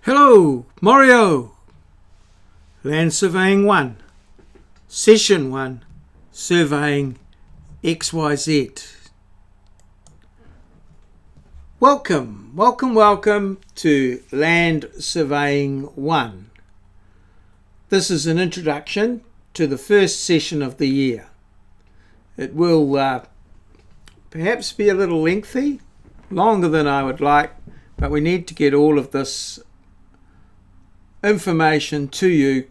Hello, Mario! Land Surveying 1, Session 1, Surveying XYZ. Welcome to Land Surveying 1. This is an introduction to the first session of the year. It will perhaps be a little lengthy, longer than I would like, but we need to get all of this information to you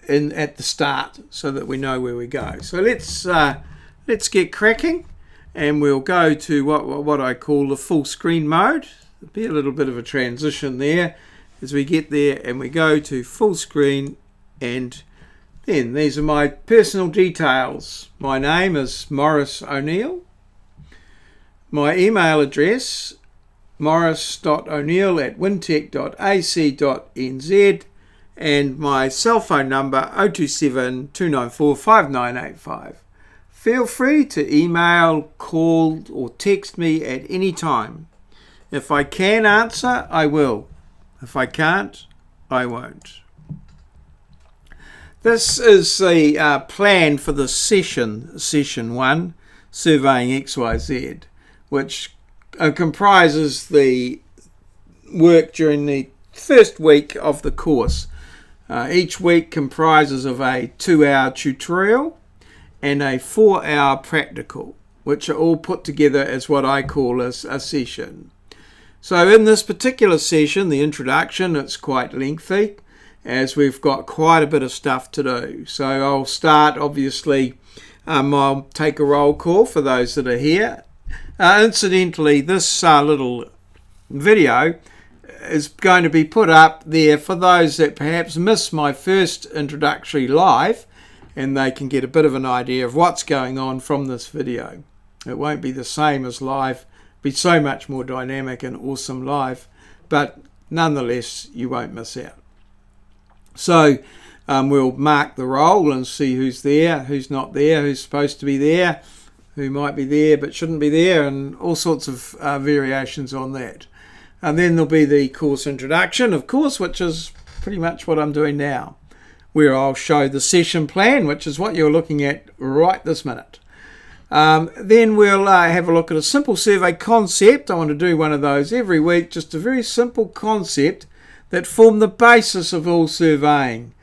at the start so that we know where we go. So let's get cracking, and we'll go to what I call the full screen mode. There'll be a little bit of a transition there as we get there, and we go to full screen, and then these are my personal details. My name is Maurice O'Neill. My email address maurice.o'neill@wintech.ac.nz, and my cell phone number 027 294 5985. Feel free to email, call or text me at any time. If I can answer, I will. If I can't, I won't. This is the plan for the session 1, Surveying XYZ, which comprises the work during the first week of the course. Each week comprises of a 2-hour tutorial and a 4-hour practical, which are all put together as what I call a session. So in this particular session, the introduction, it's quite lengthy as we've got quite a bit of stuff to do. So I'll start, obviously, I'll take a roll call for those that are here. Incidentally, this little video is going to be put up there for those that perhaps missed my first introductory live, and they can get a bit of an idea of what's going on from this video. It won't be the same as live, it'll be so much more dynamic and awesome live, but nonetheless you won't miss out. So we'll mark the roll and see who's there, who's not there, who's supposed to be there, who might be there but shouldn't be there, and all sorts of variations on that. And then there'll be the course introduction, of course, which is pretty much what I'm doing now, where I'll show the session plan, which is what you're looking at right this minute. Then we'll have a look at a simple survey concept. I want to do one of those every week, just a very simple concept that form the basis of all surveying.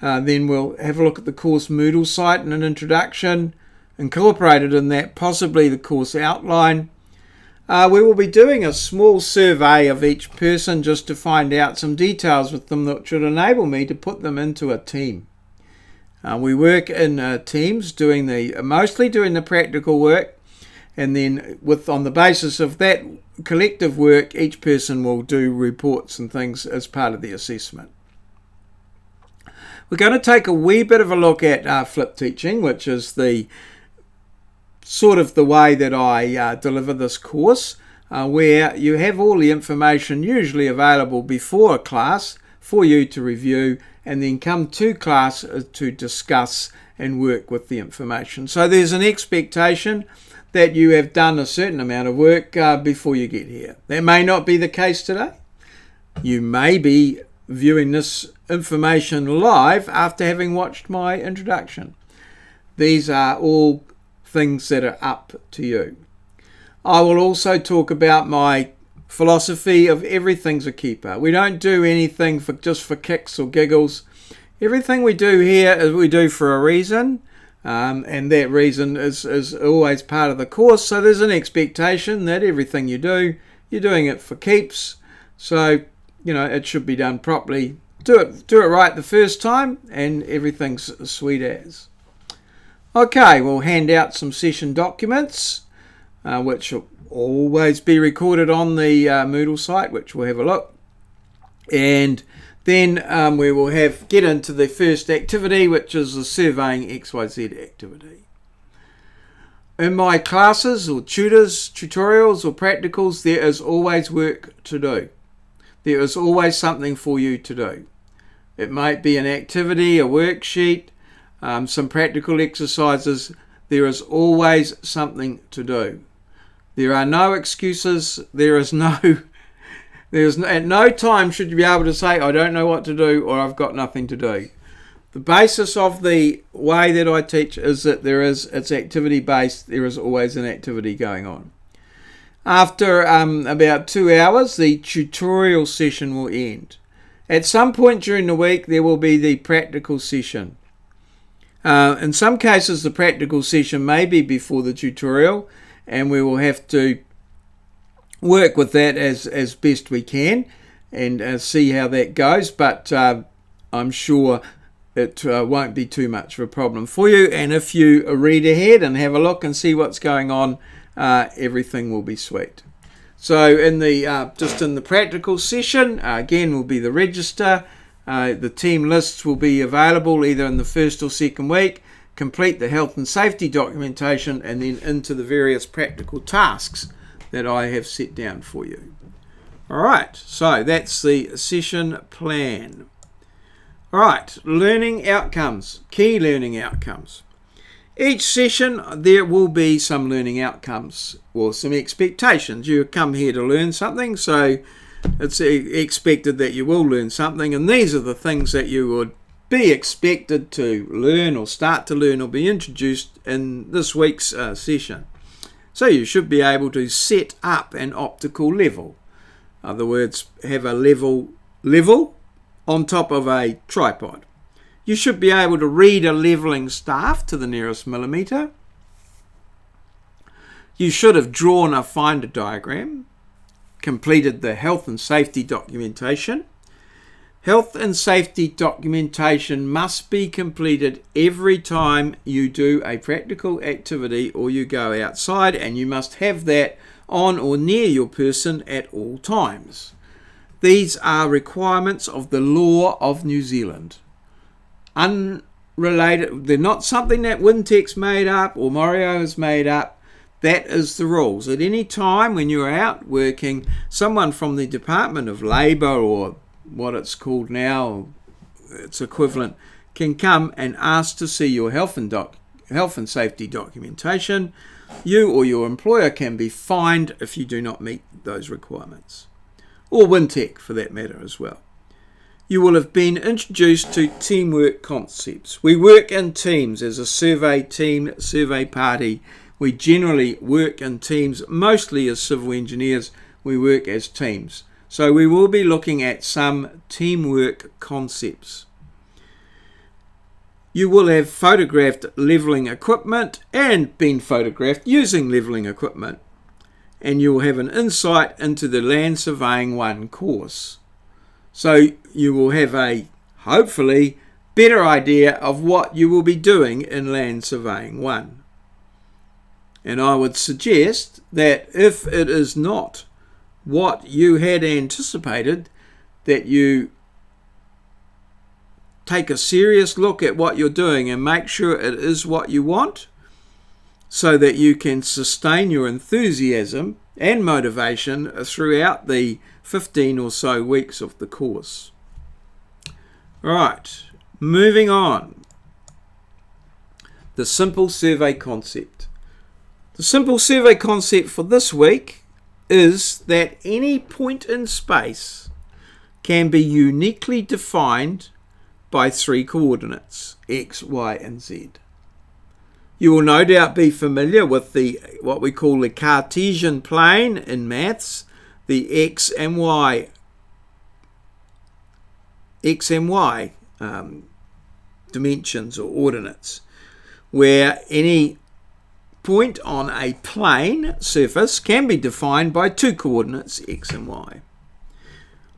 Then we'll have a look at the course Moodle Site and an introduction, incorporated in that possibly the course outline. We will be doing a small survey of each person just to find out some details with them that should enable me to put them into a team. We work in teams, mostly doing the practical work, and then on the basis of that collective work, each person will do reports and things as part of the assessment. We're going to take a wee bit of a look at flip teaching, which is the sort of the way that I deliver this course, where you have all the information usually available before a class for you to review, and then come to class to discuss and work with the information. So there's an expectation that you have done a certain amount of work before you get here. That may not be the case today. You may be viewing this information live after having watched my introduction. These are all things that are up to you. I will also talk about my philosophy of everything's a keeper. We don't do anything just for kicks or giggles. Everything we do here is we do for a reason, and that reason is always part of the course. So there's an expectation that everything you do, you're doing it for keeps. So it should be done properly. Do it right the first time, and everything's sweet as. Okay, we'll hand out some session documents, which will always be recorded on the Moodle site, which we'll have a look. And then we will get into the first activity, which is the Surveying XYZ activity. In my classes or tutorials or practicals, there is always work to do. There is always something for you to do. It might be an activity, a worksheet, some practical exercises. There is always something to do. There are no excuses. There is no At no time should you be able to say, I don't know what to do, or I've got nothing to do. The basis of the way that I teach is that it's activity based. There is always an activity going on. After about 2 hours, the tutorial session will end. At some point during the week, there will be the practical session. In some cases, the practical session may be before the tutorial, and we will have to work with that as best we can and see how that goes. But I'm sure it won't be too much of a problem for you. And if you read ahead and have a look and see what's going on, everything will be sweet. So in the practical session, again, will be the register. The team lists will be available either in the first or second week. Complete the health and safety documentation and then into the various practical tasks that I have set down for you. All right, so that's the session plan. All right, learning outcomes, key learning outcomes. Each session there will be some learning outcomes or some expectations. You come here to learn something, so it's expected that you will learn something, and these are the things that you would be expected to learn or start to learn or be introduced in this week's session. So you should be able to set up an optical level. In other words, have a level on top of a tripod. You should be able to read a levelling staff to the nearest millimetre. You should have drawn a finder diagram, completed the health and safety documentation. Health and safety documentation must be completed every time you do a practical activity or you go outside, and you must have that on or near your person at all times. These are requirements of the law of New Zealand. Unrelated, they're not something that Wintech's made up or maurieos made up. That is the rules. At any time when you're out working, someone from the Department of Labour, or what it's called now, its equivalent, can come and ask to see your health and safety documentation. You or your employer can be fined if you do not meet those requirements, or Wintech for that matter as well. You will have been introduced to teamwork concepts. We work in teams as a survey team, survey party. We generally work in teams, mostly as civil engineers, we work as teams. So we will be looking at some teamwork concepts. You will have photographed levelling equipment and been photographed using levelling equipment. And you will have an insight into the Land Surveying 1 course. So you will have a, hopefully, better idea of what you will be doing in Land Surveying 1. And I would suggest that if it is not what you had anticipated, that you take a serious look at what you're doing and make sure it is what you want, so that you can sustain your enthusiasm and motivation throughout the 15 or so weeks of the course. Right, moving on. The simple survey concept. The simple survey concept for this week is that any point in space can be uniquely defined by 3 coordinates, X, Y, and Z. You will no doubt be familiar with what we call the Cartesian plane in maths, the X and Y dimensions or ordinates, where any point on a plane surface can be defined by 2 coordinates, X and Y.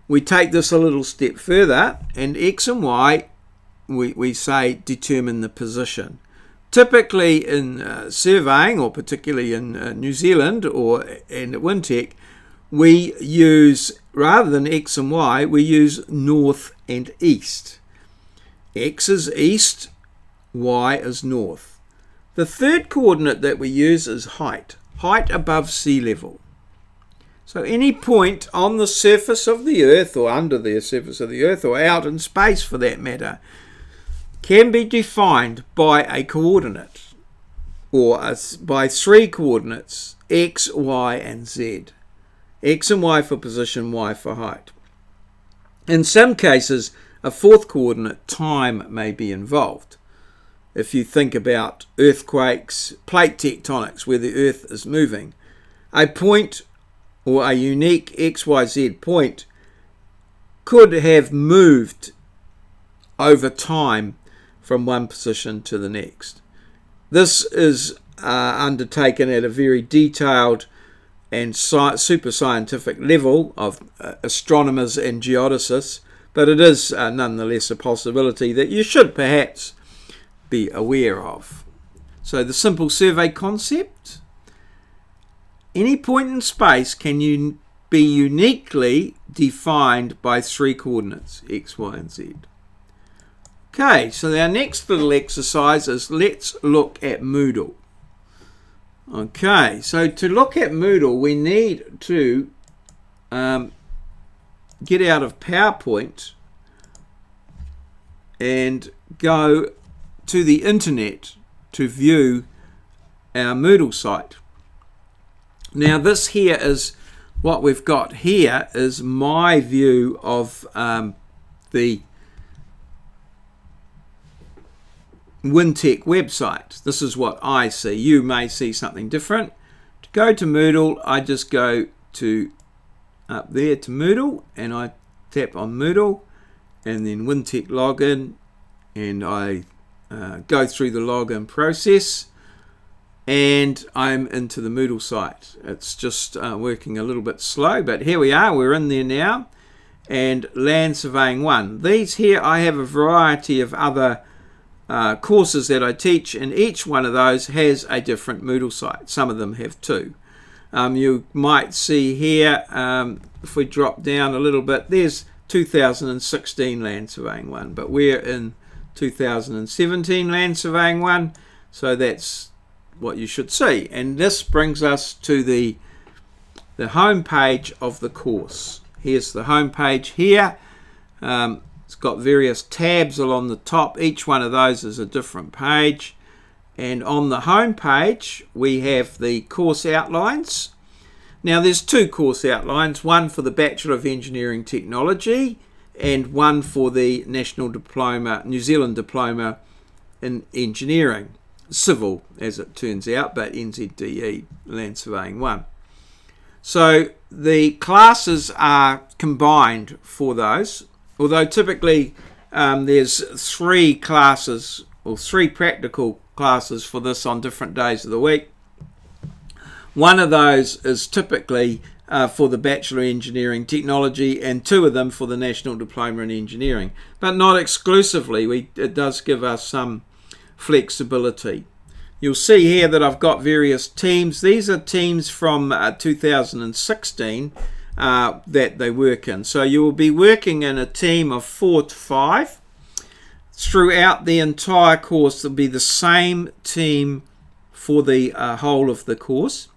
We take this a little step further, and X and Y, we say, determine the position. Typically in surveying, or particularly in New Zealand and at Wintech, we use, rather than X and Y, we use north and east. X is east, Y is north. The third coordinate that we use is height above sea level. So any point on the surface of the Earth, or under the surface of the Earth, or out in space for that matter, can be defined by a coordinate, or by 3 coordinates, X, Y, and Z. X and Y for position, Y for height. In some cases, a fourth coordinate, time, may be involved. If you think about earthquakes, plate tectonics, where the earth is moving, a point or a unique XYZ point could have moved over time from one position to the next. This is undertaken at a very detailed and super scientific level of astronomers and geodesists, but it is nonetheless a possibility that you should perhaps be aware of. So the simple survey concept: any point in space can be uniquely defined by three coordinates, X, Y, and Z. Okay, so our next little exercise is let's look at Moodle. Okay, so to look at Moodle, we need to get out of PowerPoint and go to the internet to view our Moodle site. Now this here is what we've got here is my view of the WinTech website. This is what I see. You may see something different. To go to Moodle, I just go to up there to Moodle and I tap on Moodle and then WinTech login, and I go through the login process and I'm into the Moodle site. It's just working a little bit slow, but here we are, we're in there now. And Land Surveying 1. These here, I have a variety of other courses that I teach, and each one of those has a different Moodle site. Some of them have two. You might see here, if we drop down a little bit, there's 2016 Land Surveying 1, but we're in 2017 Land Surveying 1, so that's what you should see. And this brings us to the home page of the course. Here's the home page here. It's got various tabs along the top. Each one of those is a different page. And on the home page, we have the course outlines. Now, there's two course outlines, one for the Bachelor of Engineering Technology and one for the National Diploma, New Zealand Diploma in Engineering. Civil, as it turns out, but NZDE, Land Surveying 1. So the classes are combined for those. Although typically there's three classes or three practical classes for this on different days of the week. One of those is typically for the Bachelor of Engineering Technology and two of them for the National Diploma in Engineering, but not exclusively. It does give us some flexibility. You'll see here that I've got various teams. These are teams from 2016 that they work in. So you will be working in a team of 4 to 5. Throughout the entire course, there'll be the same team for the whole of the course.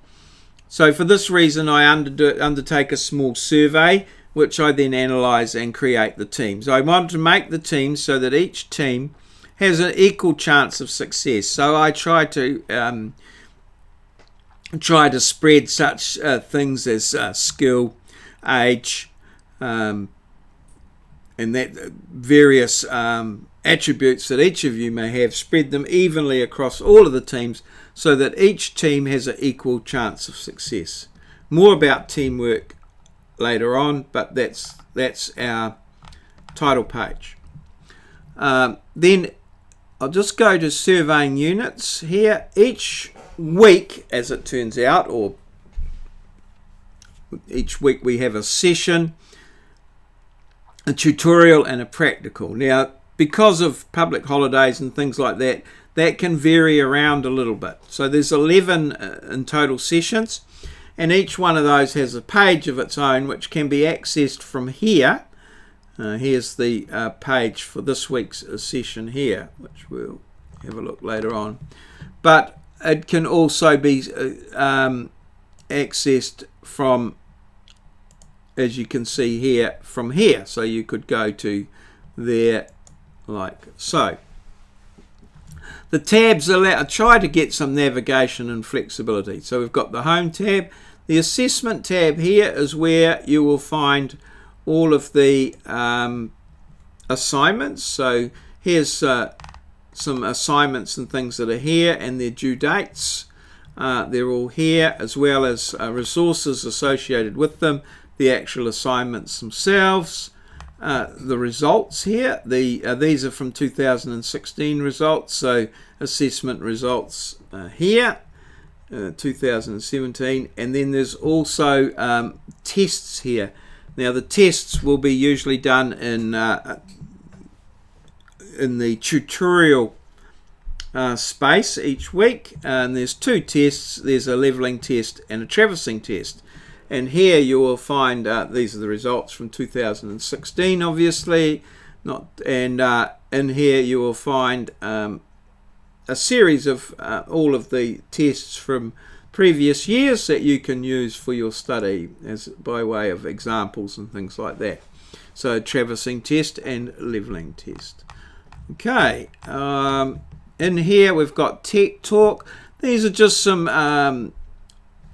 So for this reason, I undertake a small survey, which I then analyse and create the teams. I want to make the teams so that each team has an equal chance of success. So I try to spread such things as skill, age, and that various attributes that each of you may have, spread them evenly across all of the teams so that each team has an equal chance of success. More about teamwork later on, but that's our title page. Then I'll just go to surveying units here. Each week, as it turns out, or each week we have a session, a tutorial and a practical. Now, because of public holidays and things like that, that can vary around a little bit. So there's 11 in total sessions, and each one of those has a page of its own which can be accessed from here. Here's the page for this week's session here, which we'll have a look later on. But it can also be accessed from, as you can see here, from here. So you could go to there like so. The tabs try to get some navigation and flexibility. So we've got the Home tab, The assessment tab here is where you will find all of the assignments. So here's some assignments and things that are here and their due dates. They're all here, as well as resources associated with them, the actual assignments themselves, the results here. These are from 2016 results, so assessment results here, 2017, and then there's also tests here. Now the tests will be usually done in the tutorial space each week, and there's two tests. There's a leveling test and a traversing test, and here you will find these are the results from 2016, obviously, and in here you will find a series of all of the tests from previous years that you can use for your study as by way of examples and things like that. So traversing test and leveling test. Okay, in here we've got Tech Talk. These are just some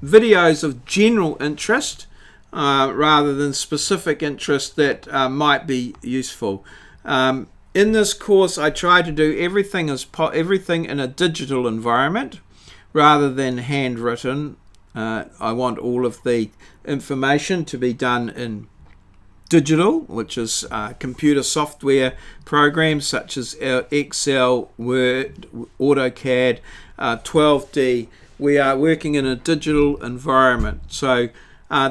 videos of general interest rather than specific interest that might be useful. In this course I try to do everything in a digital environment rather than handwritten. I want all of the information to be done in digital, which is computer software programs such as Excel, Word, AutoCAD, 12D. We are working in a digital environment. So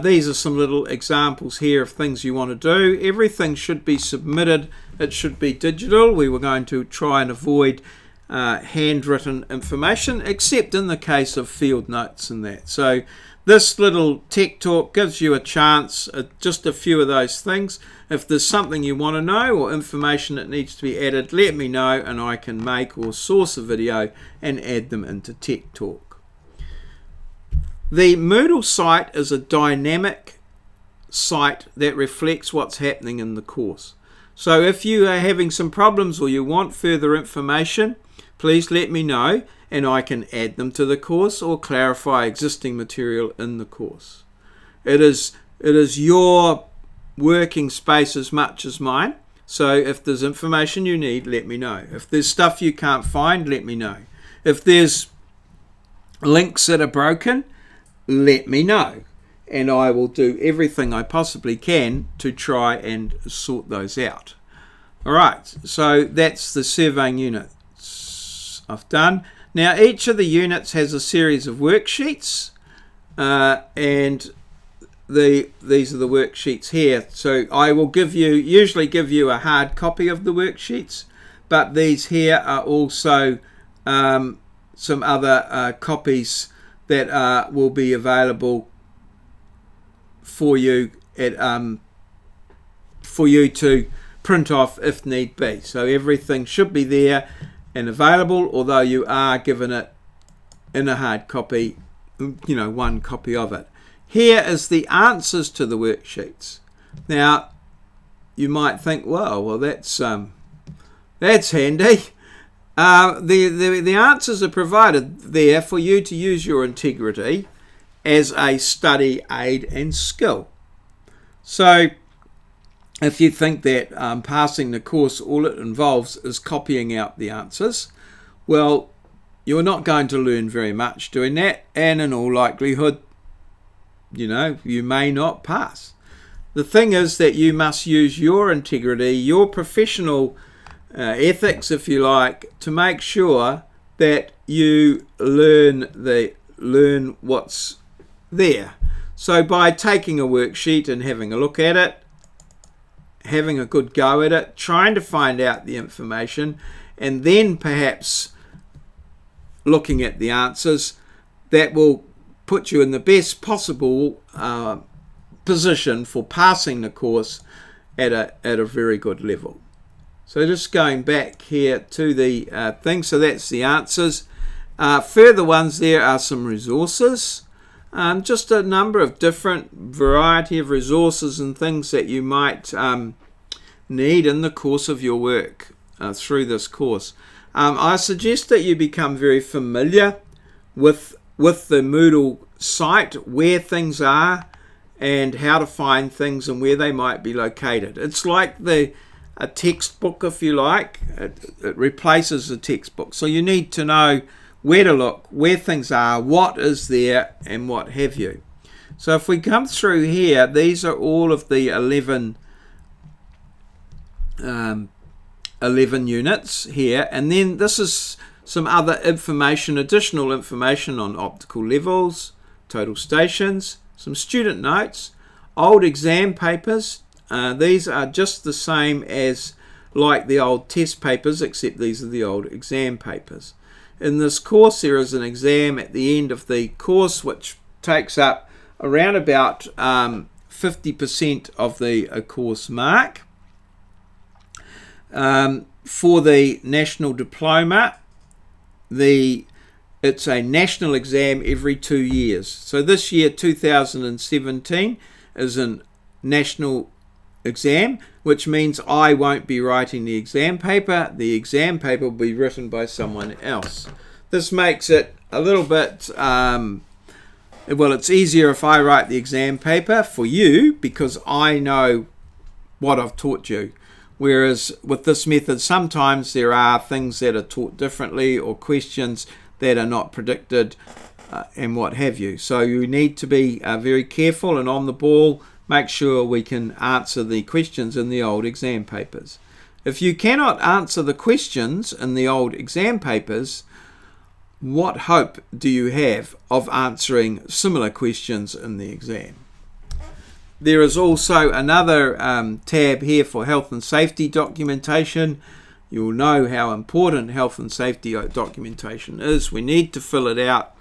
these are some little examples here of things you want to do. Everything should be submitted. It should be digital. We were going to try and avoid handwritten information, except in the case of field notes and that. So this little Tech Talk gives you a chance at just a few of those things. If there's something you want to know or information that needs to be added, let me know and I can make or source a video and add them into Tech Talk. The Moodle site is a dynamic site that reflects what's happening in the course. So if you are having some problems or you want further information, please let me know and I can add them to the course or clarify existing material in the course. It is your working space as much as mine. So if there's information you need, let me know. If there's stuff you can't find, let me know. If there's links that are broken, let me know. And I will do everything I possibly can to try and sort those out. All right, so that's the surveying units I've done. Now each of the units has a series of worksheets, and these are the worksheets here. So I will usually give you a hard copy of the worksheets, but these here are also some other copies that will be available for you to print off if need be. So everything should be there and available, although you are given it in a hard copy, one copy of it. Here is the answers to the worksheets. Now you might think, well that's handy. The answers are provided there for you to use your integrity as a study aid and skill. So if you think that passing the course, all it involves is copying out the answers, well, you're not going to learn very much doing that, and in all likelihood, you may not pass. The thing is that you must use your integrity, your professional ethics, if you like, to make sure that you learn what's there. So by taking a worksheet and having a look at it, having a good go at it, trying to find out the information, and then perhaps looking at the answers, that will put you in the best possible position for passing the course at a very good level. So just going back here to the thing, so that's the answers. Further ones, there are some resources. Just a number of different variety of resources and things that you might need in the course of your work through this course. I suggest that you become very familiar with the Moodle site where things are and how to find things and where they might be located. It's like a textbook, if you like. It replaces the textbook. So you need to know where to look, where things are, what is there, and what have you. So if we come through here, these are all of the 11 units here, and then this is some other information, additional information on optical levels, total stations, some student notes, old exam papers. These are just the same as like the old test papers, except these are the old exam papers. In this course, there is an exam at the end of the course which takes up around about 50% of the course mark. For the national diploma, it's a national exam every 2 years. So this year, 2017, is a national exam, which means I won't be writing the exam paper. The exam paper will be written by someone else. This makes it a little bit, well, it's easier if I write the exam paper for you because I know what I've taught you. Whereas with this method, sometimes there are things that are taught differently or questions that are not predicted and what have you. So you need to be very careful and on the ball. Make sure we can answer the questions in the old exam papers. If you cannot answer the questions in the old exam papers, what hope do you have of answering similar questions in the exam? There is also another tab here for health and safety documentation. You'll know how important health and safety documentation is. We need to fill it out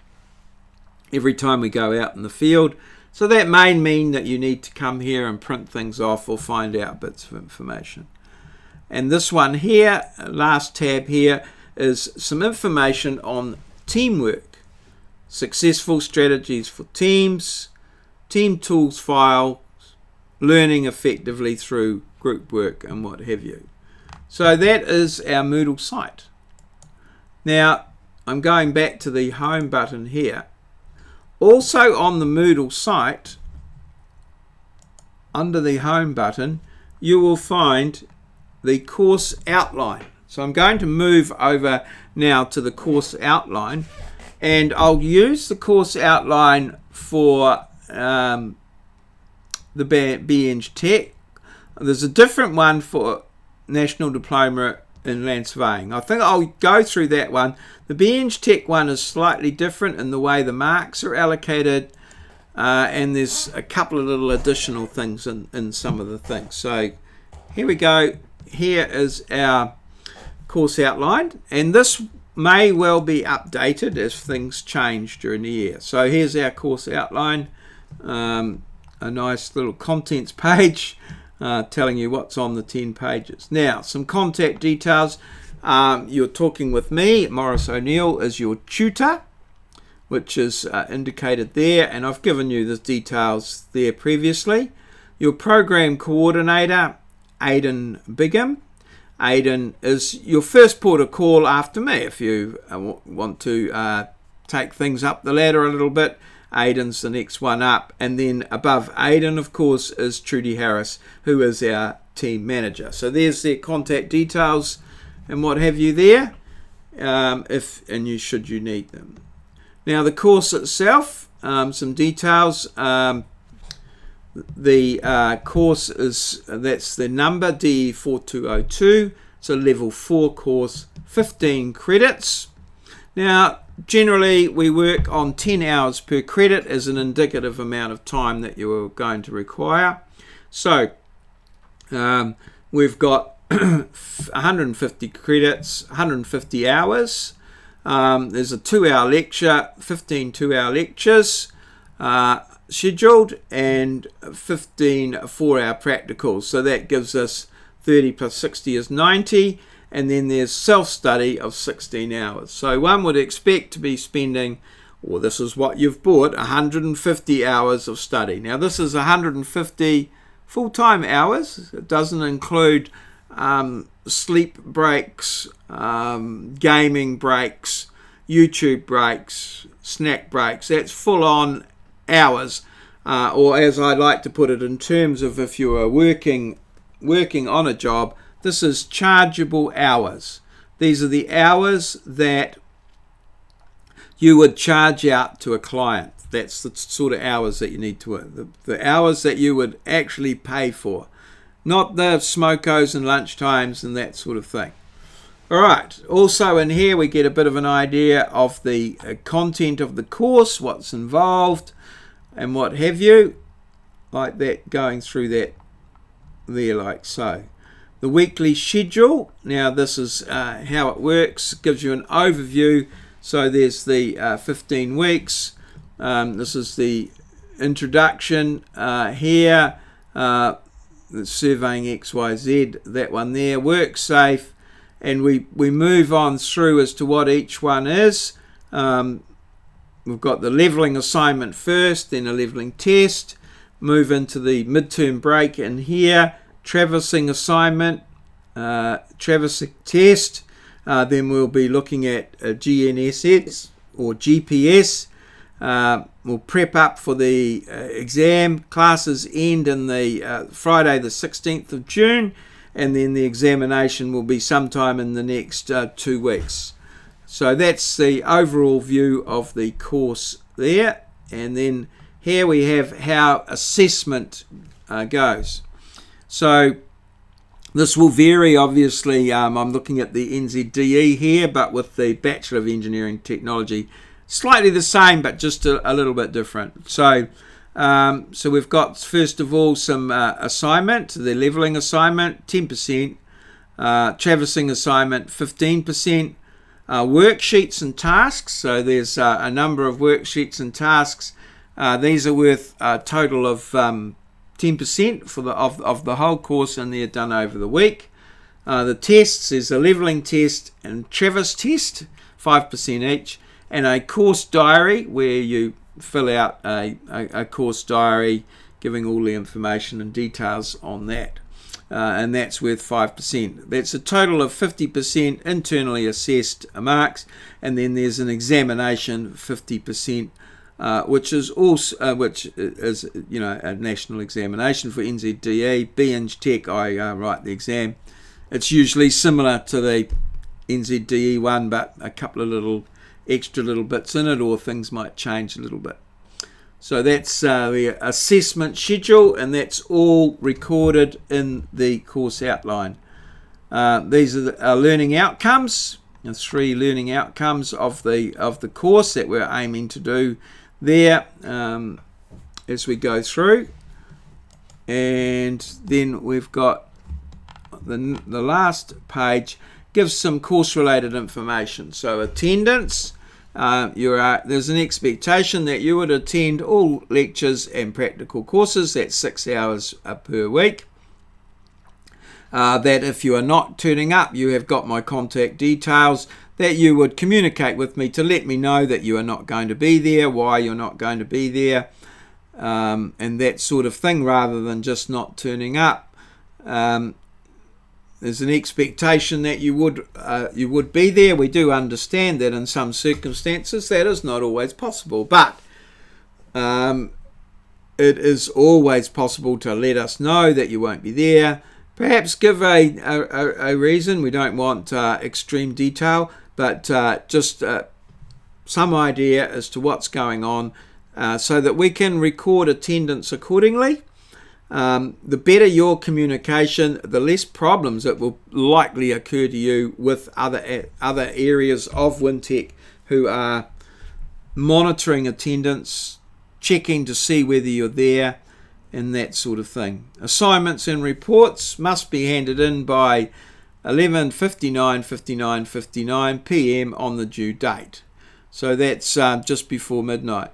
every time we go out in the field. So that may mean that you need to come here and print things off or find out bits of information. And this one here, last tab here, is some information on teamwork, successful strategies for teams, team tools file, learning effectively through group work and what have you. So that is our Moodle site. Now I'm going back to the home button here. Also on the Moodle site, under the home button, you will find the course outline. So I'm going to move over now to the course outline, and I'll use the course outline for the BEng Tech. There's a different one for National Diploma in Land Surveying. I think I'll go through that one. The BEng Tech one is slightly different in the way the marks are allocated, and there's a couple of little additional things in some of the things. So here we go. Here is our course outline, and this may well be updated as things change during the year. So here's our course outline, a nice little contents page telling you what's on the 10 pages. Now, some contact details. You're talking with me, Maurice O'Neill, as your tutor, which is indicated there, and I've given you the details there previously. Your program coordinator, Aidan Bigham. Aidan is your first port of call after me if you want to take things up the ladder a little bit. Aidan's the next one up, and then above Aidan, of course, is Trudy Harris, who is our team manager. So there's their contact details and what have you there, should you need them. Now the course itself, some details. The course is, that's the number DE4202. It's a level 4 course, 15 credits. Now generally we work on 10 hours per credit as an indicative amount of time that you are going to require. So we've got 150 credits, 150 hours. There's a 2-hour lecture, 15 2-hour lectures scheduled, and 15 4-hour practicals. So that gives us 30 plus 60 is 90, and then there's self-study of 16 hours. So one would expect to be spending, or this is what you've bought, 150 hours of study. Now this is 150 full-time hours. It doesn't include sleep breaks, gaming breaks. YouTube breaks, snack breaks. That's full on hours, or as I like to put it, in terms of if you are working on a job, this is chargeable hours. These are the hours that you would charge out to a client. That's the sort of hours that you need to work. The hours that you would actually pay for, not the smokos and lunch times and that sort of thing. All right, also in here we get a bit of an idea of the content of the course, what's involved and what have you, like that, going through that there like so. The weekly schedule, now this is how it works, gives you an overview. So there's the 15 weeks, this is the introduction here, the surveying XYZ, that one there, work safe, and we move on through as to what each one is. We've got the levelling assignment first, then a levelling test, move into the midterm break in here, traversing assignment, traversing test, then we'll be looking at GNSS or GPS. We'll prep up for the exam. Classes end in the Friday the 16th of June, and then the examination will be sometime in the next 2 weeks. So that's the overall view of the course there. And then here we have how assessment goes. So this will vary, obviously. I'm looking at the NZDE here, but with the Bachelor of Engineering Technology, slightly the same, but just a little bit different. So we've got, first of all, some assignment, the levelling assignment, 10%, traversing assignment, 15%, worksheets and tasks. So there's a number of worksheets and tasks. These are worth a total of 10% for of the whole course, and they're done over the week. The tests is a levelling test and traverse test, 5% each, and a course diary where you fill out a course diary giving all the information and details on that, and that's worth 5%. That's a total of 50% internally assessed marks, and then there's an examination, 50%. Which is also a national examination for NZDE. B-Eng Tech, I write the exam. It's usually similar to the NZDE one, but a couple of little extra little bits in it, or things might change a little bit. So that's the assessment schedule, and that's all recorded in the course outline. These are the learning outcomes, the 3 learning outcomes of the course that we're aiming to do there as we go through. And then we've got the last page gives some course related information. So attendance, there's an expectation that you would attend all lectures and practical courses. That's 6 hours per week. That if you are not turning up, you have got my contact details, that you would communicate with me to let me know that you are not going to be there, why you're not going to be there, and that sort of thing, rather than just not turning up. There's an expectation that you would be there. We do understand that in some circumstances that is not always possible, but it is always possible to let us know that you won't be there. Perhaps give a reason. We don't want extreme detail, but just some idea as to what's going on, so that we can record attendance accordingly. The better your communication, the less problems that will likely occur to you with other areas of Wintech who are monitoring attendance, checking to see whether you're there, and that sort of thing. Assignments and reports must be handed in by 11:59 p.m. on the due date. So that's just before midnight.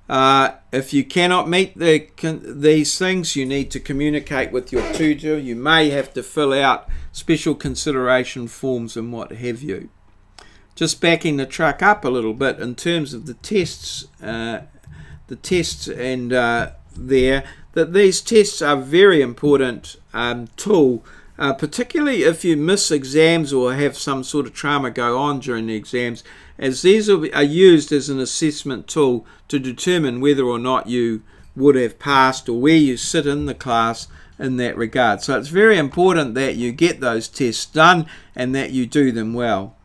If you cannot meet these things, you need to communicate with your tutor. You may have to fill out special consideration forms and what have you. Just backing the truck up a little bit in terms of the tests and that these tests are a very important tool particularly if you miss exams or have some sort of trauma go on during the exams, as these are used as an assessment tool to determine whether or not you would have passed or where you sit in the class in that regard. So it's very important that you get those tests done and that you do them well,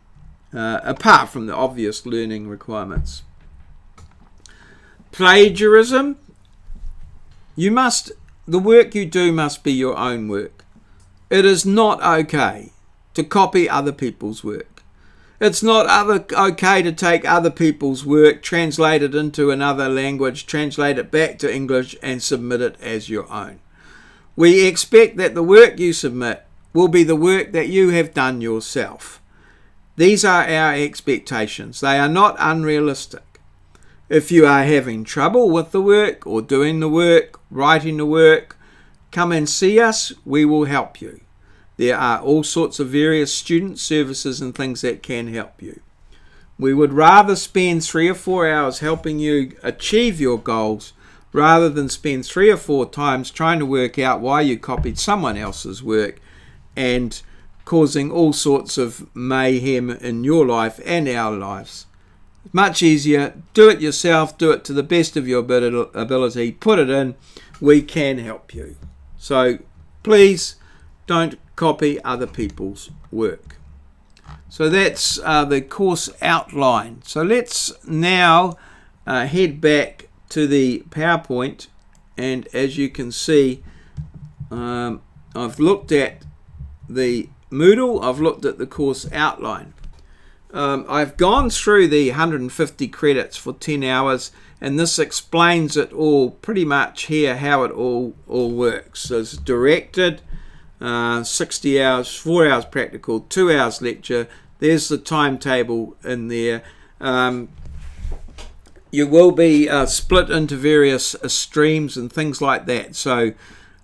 apart from the obvious learning requirements. Plagiarism. The work you do must be your own work. It is not okay to copy other people's work. It's not okay to take other people's work, translate it into another language, translate it back to English and submit it as your own. We expect that the work you submit will be the work that you have done yourself. These are our expectations. They are not unrealistic. If you are having trouble with the work or doing the work, writing the work, come and see us. We will help you. There are all sorts of various student services and things that can help you. We would rather spend 3 or 4 hours helping you achieve your goals rather than spend 3 or 4 times trying to work out why you copied someone else's work and causing all sorts of mayhem in your life and our lives. Much easier. Do it yourself. Do it to the best of your ability. Put it in. We can help you. So please don't copy other people's work. So that's the course outline. So let's now head back to the PowerPoint, and as you can see, I've looked at the Moodle, I've looked at the course outline. I've gone through the 150 credits for 10 hours, and this explains it all pretty much here, how it all works. So it's directed, 60 hours, 4 hours practical, 2 hours lecture. There's the timetable in there. You will be split into various streams and things like that. So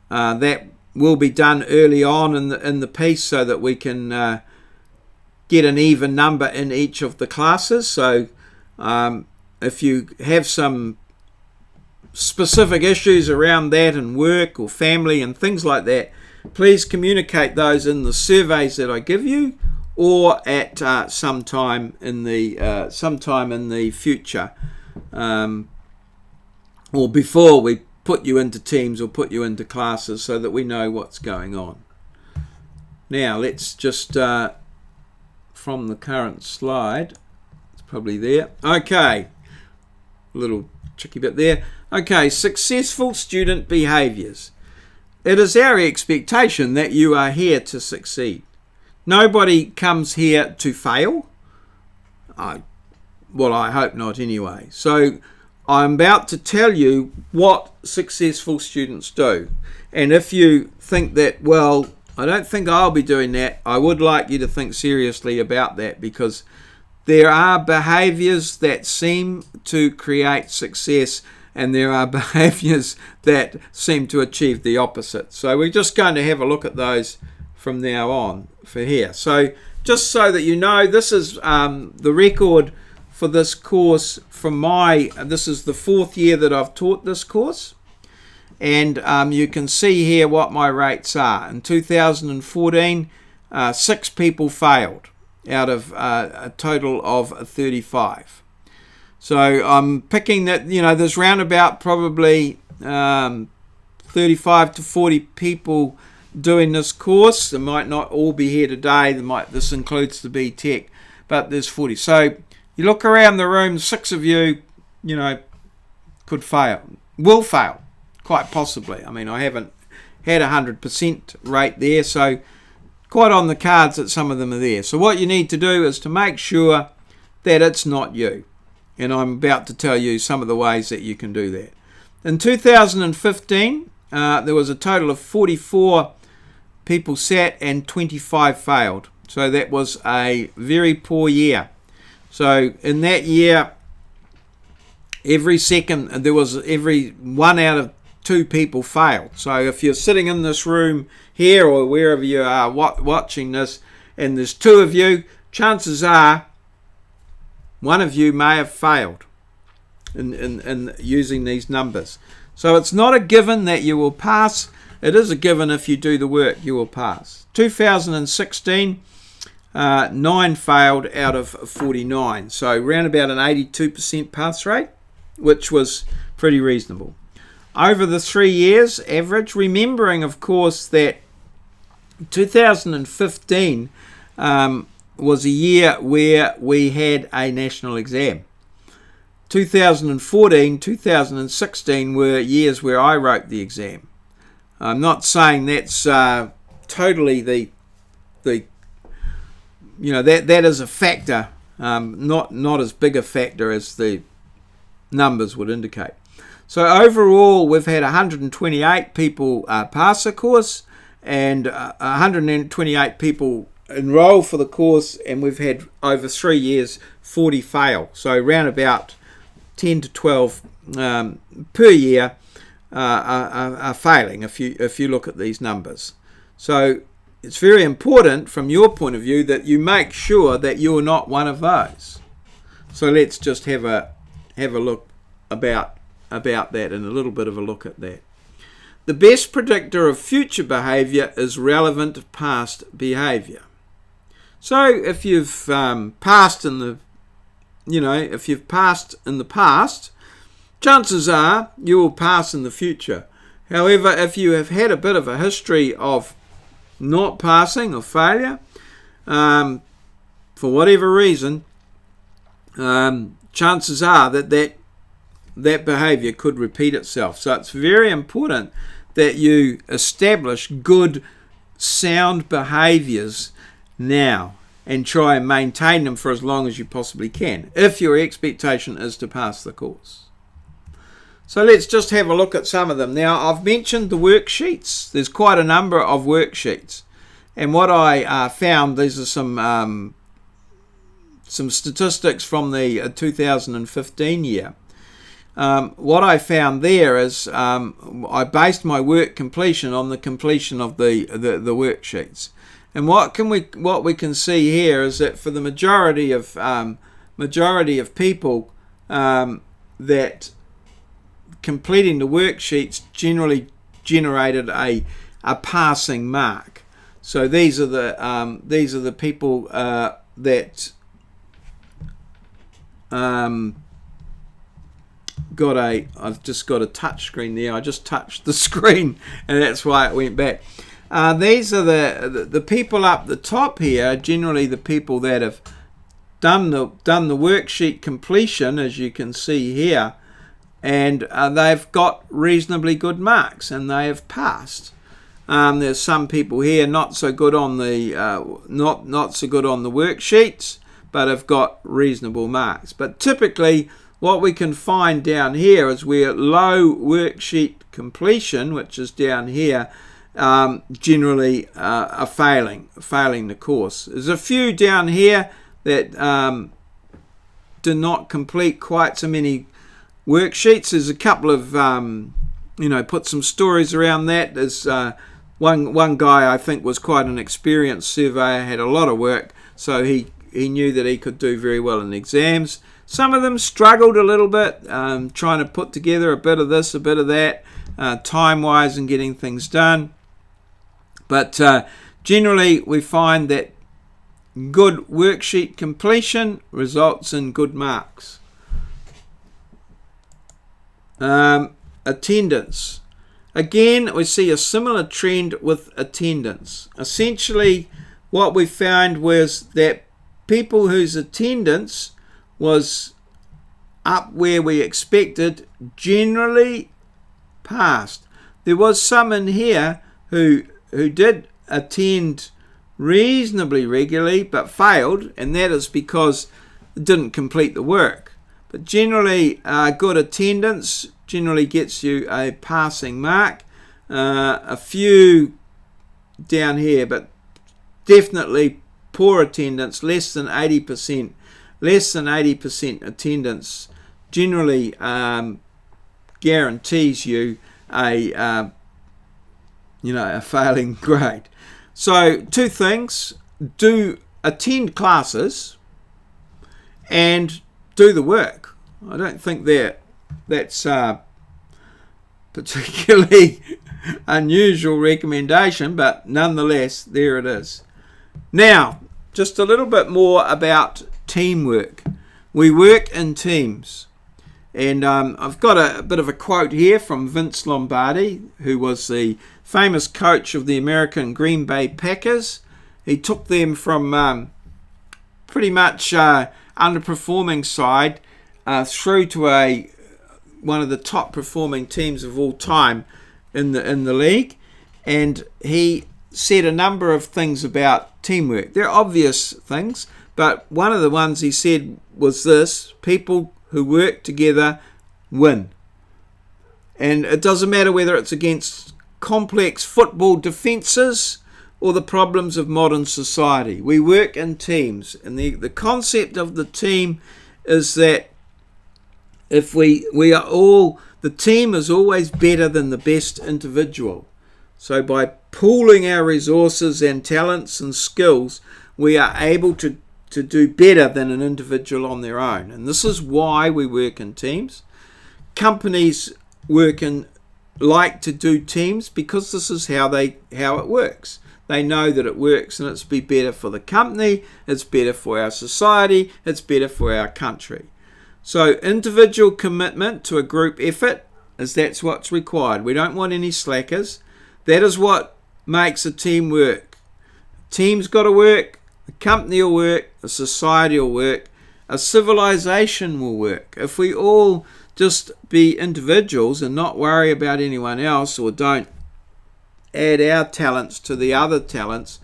that will be done early on in the piece so that we can get an even number in each of the classes. So if you have some specific issues around that and work or family and things like that, please communicate those in the surveys that I give you, or at sometime in the future, or before we put you into teams or put you into classes, so that we know what's going on. Now let's just from the current slide, it's probably there. Okay, a little tricky bit there. Okay, successful student behaviours. It is our expectation that you are here to succeed. Nobody comes here to fail. Well, I hope not anyway. So I'm about to tell you what successful students do. And if you think that, well, I don't think I'll be doing that, I would like you to think seriously about that, because there are behaviours that seem to create success and there are behaviours that seem to achieve the opposite. So we're just going to have a look at those from now on for here. So just so that you know, this is the record for this course from this is the 4th year that I've taught this course. And you can see here what my rates are. In 2014, 6 people failed out of a total of 35. So I'm picking that, there's round about probably 35 to 40 people doing this course. They might not all be here today. This includes the B Tech, but there's 40. So you look around the room, 6 of you, could fail, will fail. Quite possibly. I mean, I haven't had 100% rate there, so quite on the cards that some of them are there. So what you need to do is to make sure that it's not you. And I'm about to tell you some of the ways that you can do that. In 2015, there was a total of 44 people sat and 25 failed. So that was a very poor year. So in that year, every 1 out of 2 people failed. So if you're sitting in this room here or wherever you are watching this, and there's 2 of you, chances are one of you may have failed in using these numbers. So it's not a given that you will pass. It is a given if you do the work, you will pass. 2016, 9 failed out of 49. So around about an 82% pass rate, which was pretty reasonable. Over the 3 years average, remembering of course that 2015 was a year where we had a national exam. 2014, 2016 were years where I wrote the exam. I'm not saying that's totally the that is a factor, not as big a factor as the numbers would indicate. So overall, we've had 128 people pass the course and 128 people enroll for the course, and we've had over 3 years 40 fail. So around about 10 to 12 per year are failing if you look at these numbers. So it's very important from your point of view that you make sure that you're not one of those. So let's just have a look about that and a little bit of a look at that. The best predictor of future behaviour is relevant past behaviour. So if you've passed in the past, chances are you will pass in the future. However, if you have had a bit of a history of not passing or failure, for whatever reason, chances are that behaviour could repeat itself. So it's very important that you establish good, sound behaviours now and try and maintain them for as long as you possibly can, if your expectation is to pass the course. So let's just have a look at some of them. Now, I've mentioned the worksheets. There's quite a number of worksheets. And what I found, these are some statistics from the 2015 year. What I found there is I based my work completion on the completion of the worksheets. And what we can see here is that for the majority of people that completing the worksheets generally generated a passing mark. So these are the people that I've just got a touch screen there. I just touched the screen and that's why it went back. These are the people up the top here, generally the people that have done the worksheet completion, as you can see here, and they've got reasonably good marks and they have passed. There's some people here not so good on the not so good on the worksheets, but have got reasonable marks. But typically, what we can find down here is where low worksheet completion, which is down here, generally are failing the course. There's a few down here that do not complete quite so many worksheets. There's a couple of put some stories around that. There's one guy I think was quite an experienced surveyor, had a lot of work, so he knew that he could do very well in the exams. Some of them struggled a little bit, trying to put together a bit of this, a bit of that, time-wise and getting things done. But generally, we find that good worksheet completion results in good marks. Attendance. Again, we see a similar trend with attendance. Essentially, what we found was that people whose attendance was up where we expected generally passed. There was some in here who did attend reasonably regularly but failed, and that is because they didn't complete the work. But generally, good attendance generally gets you a passing mark. A few down here, but definitely poor attendance, less than 80%. Less than 80% attendance generally guarantees you a failing grade. So two things: attend classes and do the work. I don't think that's particularly unusual recommendation, but nonetheless, there it is. Now, just a little bit more about teamwork. We work in teams. And I've got a bit of a quote here from Vince Lombardi, who was the famous coach of the American Green Bay Packers. He took them from pretty much underperforming side through to one of the top performing teams of all time in the league. And he said a number of things about teamwork. They're obvious things, but one of the ones he said was this: people who work together win. And it doesn't matter whether it's against complex football defences or the problems of modern society. We work in teams. And the concept of the team is that if we are all, the team is always better than the best individual. So by pooling our resources and talents and skills, we are able to do better than an individual on their own. And this is why we work in teams. Companies like to do teams because this is how it works. They know that it works, and it's better for the company, it's better for our society, it's better for our country. So individual commitment to a group effort that's what's required. We don't want any slackers. That is what makes a team work. Team's got to work. A company will work, a society will work, a civilization will work. If we all just be individuals and not worry about anyone else, or don't add our talents to the other talents,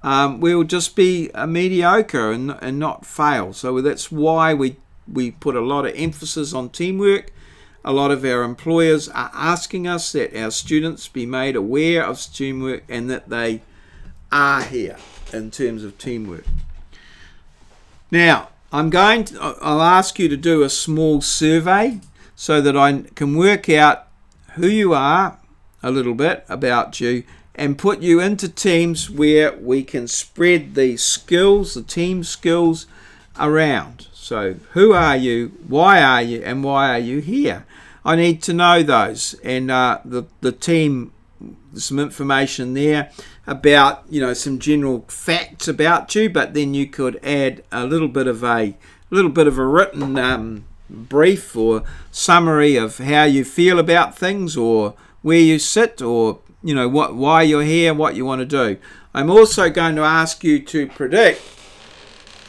we'll just be mediocre and not fail. So that's why we put a lot of emphasis on teamwork. A lot of our employers are asking us that our students be made aware of teamwork and that they are here in terms of teamwork. Now, I'll ask you to do a small survey so that I can work out who you are, a little bit about you, and put you into teams where we can spread the skills, the team skills around. So who are you, why are you, and why are you here? I need to know those, and the team, some information there about, some general facts about you, but then you could add a little bit of a written brief or summary of how you feel about things, or where you sit, or why you're here, what you want to do. I'm also going to ask you to predict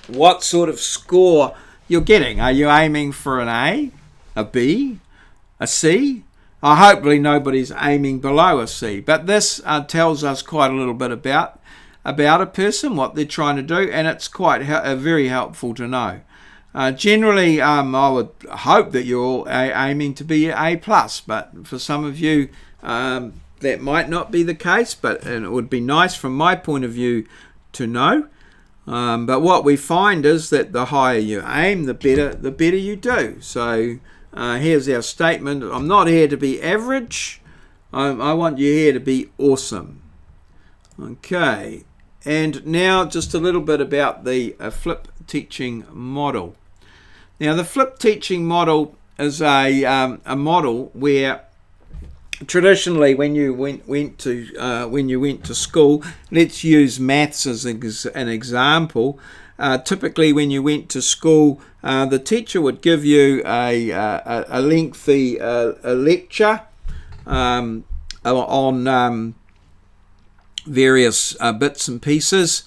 what sort of score you're getting. Are you aiming for an A, a B, a C? Hopefully nobody's aiming below a C, but this tells us quite a little bit about a person, what they're trying to do, and it's quite very helpful to know. Generally, I would hope that you're all aiming to be A+, but for some of you that might not be the case, and it would be nice from my point of view to know. But what we find is that the higher you aim, the better you do. So here's our statement. I'm not here to be average. I want you here to be awesome. Okay. And now just a little bit about the flip teaching model. Now the flip teaching model is a model where traditionally when you went to school, let's use maths as an example. Typically when you went to school, the teacher would give you a lengthy lecture on various bits and pieces,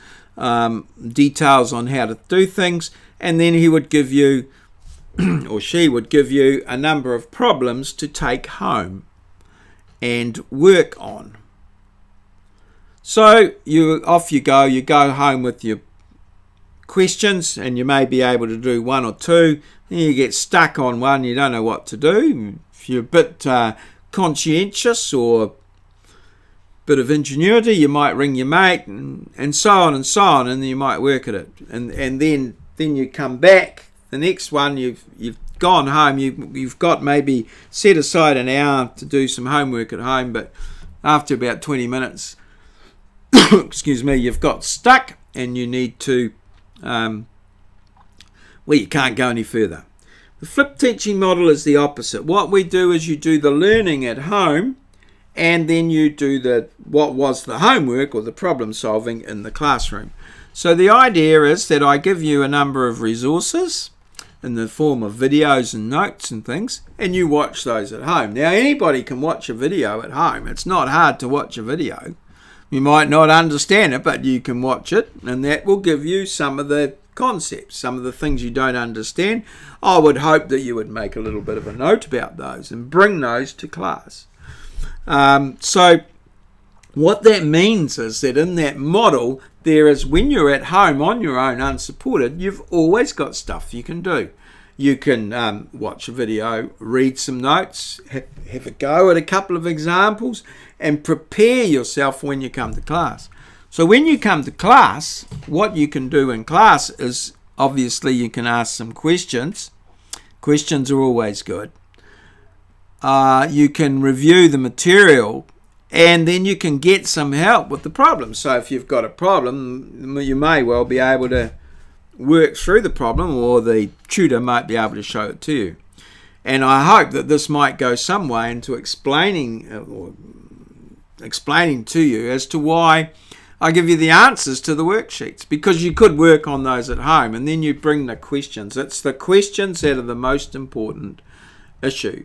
details on how to do things, and then he would give you, or she would give you, a number of problems to take home and work on. So off you go home with your questions, and you may be able to do one or two, then you get stuck on one, you don't know what to do. If you're a bit conscientious or a bit of ingenuity, you might ring your mate, and so on, and then you might work at it, and then you come back. The next one, you've gone home, you've got maybe set aside an hour to do some homework at home, but after about 20 minutes excuse me, you've got stuck, and you need to you can't go any further. The flipped teaching model is the opposite. What we do is you do the learning at home, and then you do what was the homework or the problem solving in the classroom. So the idea is that I give you a number of resources in the form of videos and notes and things, and you watch those at home. Now, anybody can watch a video at home. It's not hard to watch a video. You might not understand it, but you can watch it, and that will give you some of the concepts, some of the things you don't understand. I would hope that you would make a little bit of a note about those and bring those to class. So what that means is that in that model, there is, when you're at home on your own unsupported, you've always got stuff you can do. You can watch a video, read some notes, have a go at a couple of examples, and prepare yourself when you come to class. So when you come to class, what you can do in class is, obviously, you can ask some questions. Questions are always good. You can review the material, and then you can get some help with the problem. So if you've got a problem, you may well be able to work through the problem, or the tutor might be able to show it to you. And I hope that this might go some way into explaining to you as to why I give you the answers to the worksheets, because you could work on those at home, and then you bring the questions. It's the questions that are the most important issue.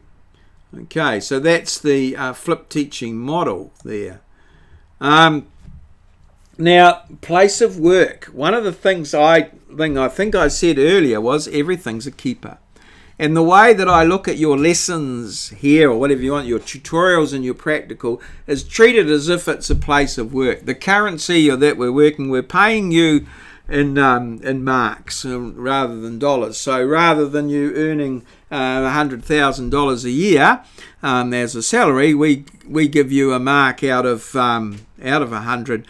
Okay, so that's the flipped teaching model there. Now, place of work. One of the things I think I said earlier was everything's a keeper. And the way that I look at your lessons here, or whatever you want, your tutorials and your practical, is treat it as if it's a place of work. The currency that we're paying you in marks rather than dollars. So rather than you earning $100,000 a year as a salary, we give you a mark out of 100,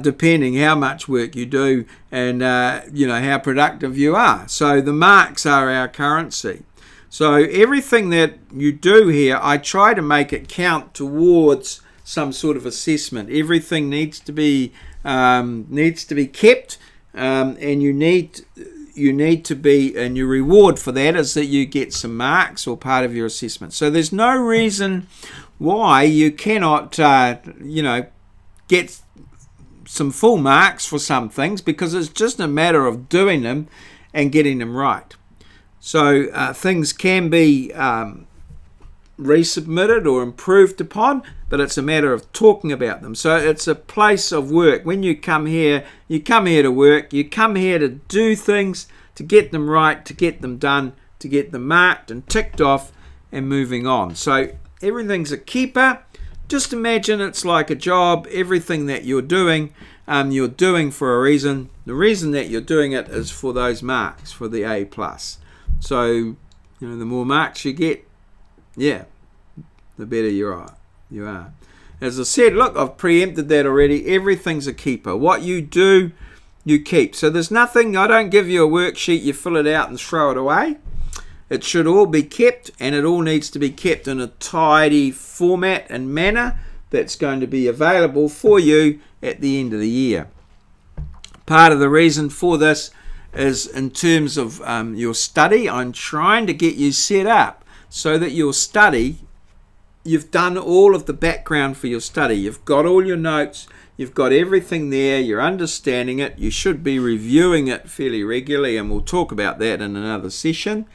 depending how much work you do and how productive you are. So the marks are our currency. So everything that you do here, I try to make it count towards some sort of assessment. Everything needs to be kept, and you need to be, and your reward for that is that you get some marks or part of your assessment. So there's no reason why you cannot, get some full marks for some things, because it's just a matter of doing them and getting them right. So things can be resubmitted or improved upon, but it's a matter of talking about them. So it's a place of work. When you come here to work, you come here to do things, to get them right, to get them done, to get them marked and ticked off and moving on. So everything's a keeper. Just imagine it's like a job. Everything that you're doing for a reason. The reason that you're doing it is for those marks, for the A+. So, the more marks you get, the better you are. As I said, look, I've preempted that already. Everything's a keeper. What you do, you keep. So there's nothing, I don't give you a worksheet, you fill it out and throw it away. It should all be kept, and it all needs to be kept in a tidy format and manner that's going to be available for you at the end of the year. Part of the reason for this is in terms of your study. I'm trying to get you set up so that your study, you've done all of the background for your study. You've got all your notes, you've got everything there, you're understanding it, you should be reviewing it fairly regularly, and we'll talk about that in another session.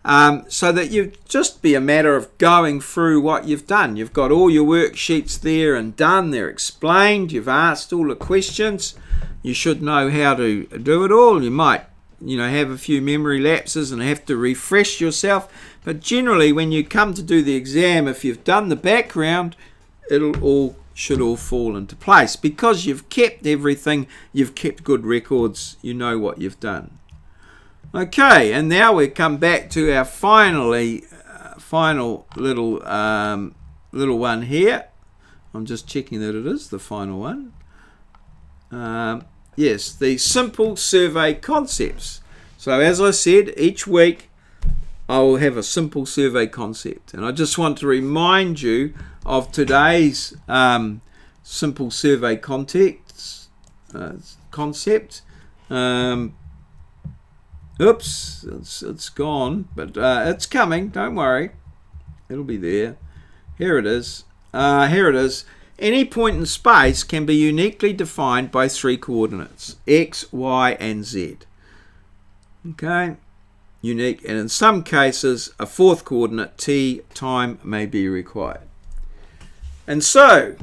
So that you just be a matter of going through what you've done. You've got all your worksheets there and done, they're explained, you've asked all the questions, you should know how to do it all. You might have a few memory lapses and have to refresh yourself, but generally when you come to do the exam, if you've done the background, should all fall into place, because you've kept everything, you've kept good records, you know what you've done. Okay, and now we come back to our final little one here. I'm just checking that it is the final one. Yes, the simple survey concepts. So as I said, each week I will have a simple survey concept, and I just want to remind you of today's simple survey concept. Oops, it's gone, but it's coming. Don't worry, it'll be there. Here it is. Here it is. Any point in space can be uniquely defined by 3 coordinates, x, y, and z. Okay, unique, and in some cases a 4th coordinate, t, time, may be required. And so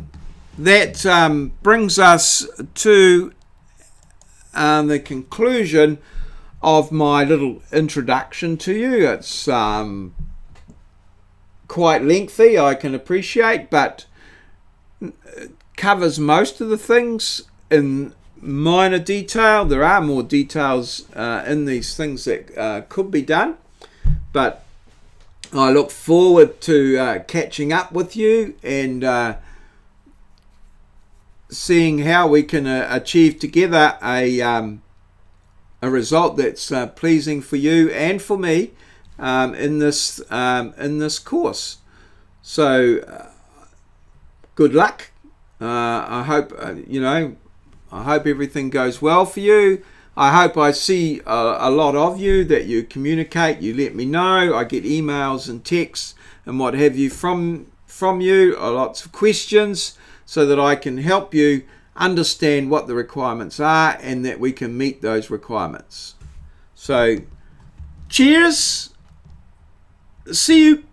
that brings us to the conclusion of my little introduction to you. It's quite lengthy, I can appreciate, but it covers most of the things in minor detail. There are more details in these things that could be done, but I look forward to catching up with you and seeing how we can achieve together a result that's pleasing for you and for me in this course. So good luck. I hope I hope everything goes well for you. I hope I see a lot of you, that you communicate, you let me know. I get emails and texts and what have you from you, lots of questions, so that I can help you understand what the requirements are and that we can meet those requirements. So cheers. See you.